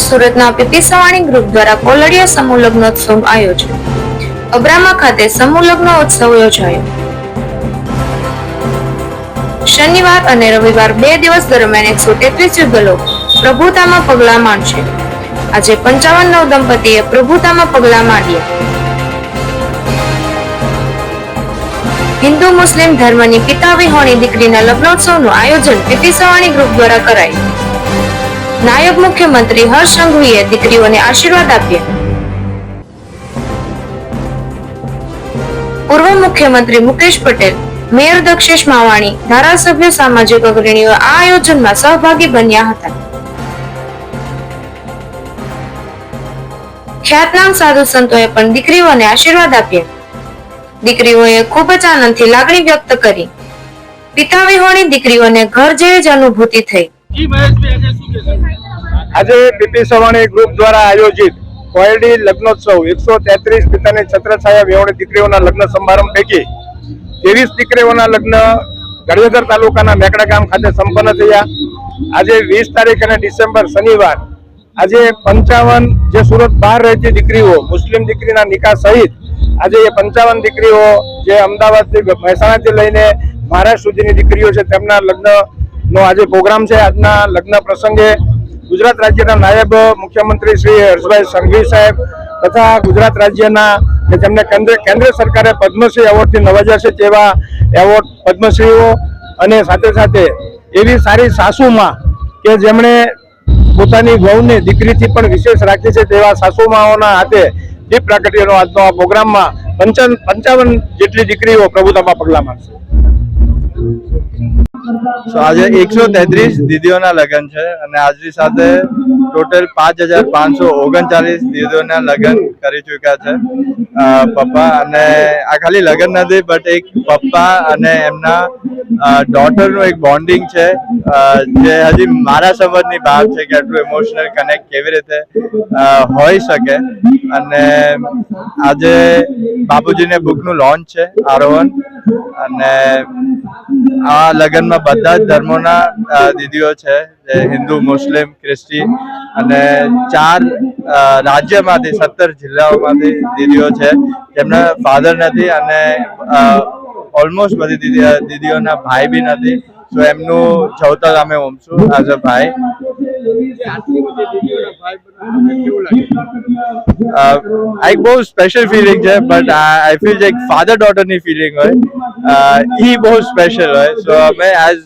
સુરતના PP Savani group દ્વારા કોલડિયા સમૂહ લગ્નોત્સવનું આયોજન. અબ્રામા ખાતે સમૂહ લગ્નોત્સવ યોજાયો. શનિવાર અને રવિવાર 2 દિવસ દરમિયાન 133 યુગલો પ્રભુતામાં પગલાં માંડશે. આજે 55 દંપતીએ પ્રભુતામાં પગલાં માંડ્યા. હિન્દુ મુસ્લિમ ધર્મની પિતા વિહોણી દીકરીના લગ્નોત્સવનું આયોજન પીપી સવાણી ગ્રુપ દ્વારા કરાયું. નાયબ મુખ્યમંત્રી હર્ષ સંઘવીએ દીકરીઓને આશીર્વાદ આપ્યા. પૂર્વ મુખ્યમંત્રી મુકેશ પટેલ, મેયર દક્ષેશ માવાણી, ધારાસભ્ય, સામાજિક અગ્રણીઓ આ આયોજનમાં સહભાગી બન્યા હતા. ખ્યાતનામ સાધુ સંતોએ પણ દીકરીઓને આશીર્વાદ આપ્યા. દીકરીઓએ ખૂબ જ આનંદથી લાગણી વ્યક્ત કરી. પિતા વિહોણી દીકરીઓને ઘર જેવી જ અનુભૂતિ થઈ. આજે પીપી સવાણી ગ્રુપ દ્વારા આયોજિત કોયડી લગ્નોત્સવ 133 પિતાની છત્રછાયા વિહોણી દીકરીઓના લગ્ન સમારંભ પૈકી 23 દીકરીઓના લગ્ન ગારિયાધાર તાલુકાના મેકડા ગામ ખાતે સંપન્ન થયા. આજે 20 તારીખ અને ડિસેમ્બર શનિવાર આજે 55 જે સુરત બહાર રહેતી દીકરીઓ મુસ્લિમ દીકરીના નિકાહ સહિત આજે એ 55 દીકરીઓ જે અમદાવાદથી મહેસાણાથી લઈને મહારાષ્ટ્ર સુધીની દીકરીઓ છે તેમના લગ્નનો આજે પ્રોગ્રામ છે. આજના લગ્ન પ્રસંગે ગુજરાત રાજ્યના નાયબ મુખ્યમંત્રી શ્રી હર્ષભાઈ સંઘવી સાહેબ તથા ગુજરાત રાજ્યના કે જેમને કેન્દ્ર સરકારે પદ્મશ્રી એવોર્ડથી નવાજ્યા છે તેવા એવોર્ડ પદ્મશ્રીઓ અને સાથે સાથે એવી સારી સાસુમાં કે જેમણે પોતાની વહુને દીકરીથી પણ વિશેષ રાખી છે તેવા સાસુમાઓના હાથે દીપ પ્રાગટ્યનો આજનો આ પ્રોગ્રામમાં 55 જેટલી દીકરીઓ પ્રભુતામાં પગલાં માંડશે. આજે 133 દીદીઓના લગ્ન છે અને આજની સાથે ટોટલ 5539 દીદીઓના લગ્ન કરી ચૂક્યા છે પપ્પા. અને આ ખાલી લગ્ન નથી બટ એક પપ્પા અને એમના ડોટરનું એક બોન્ડિંગ છે જે હજી મારા સમજની બહાર છે કે એટલું ઇમોશનલ કનેક્ટ કેવી રીતે હોઈ શકે. અને આજે બાપુજીને બુકનું લોન્ચ છે આરોહણ. અને આ લગ્નમાં બધા જ ધર્મોના દીદીઓ છે, હિન્દુ, મુસ્લિમ, ખ્રિસ્તી અને 4 રાજ્યમાંથી 17 જિલ્લાઓમાંથી દીદીઓ છે જેમના ફાધર નથી અને ઓલમોસ્ટ બધી દીદીઓના ભાઈ બી નથી. તો એમનું ચૌતક અમે ઉમશું એઝ અ ભાઈ. એક બહુ સ્પેશિયલ ફિલિંગ છે but I feel like father ડોટરની ફિલિંગ હોય એ બહુ સ્પેશિયલ હોય. સો અમે એઝ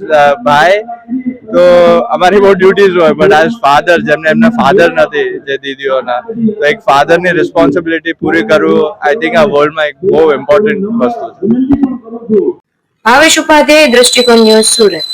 ભાઈ તો અમારી બહુ ડ્યુટીઝ હોય બટ એઝ ફાધર જેમને એમના ફાધર નથી જે દીદીઓના તો એક ફાધરની રિસ્પોન્સિબિલિટી પૂરી કરવું આઈ થિંક આ વર્લ્ડમાં એક બહુ ઇમ્પોર્ટન્ટ વસ્તુ છે. ભાવેશ ઉપાધ્યાય, દ્રષ્ટિકોણ ન્યૂઝ, સુરત.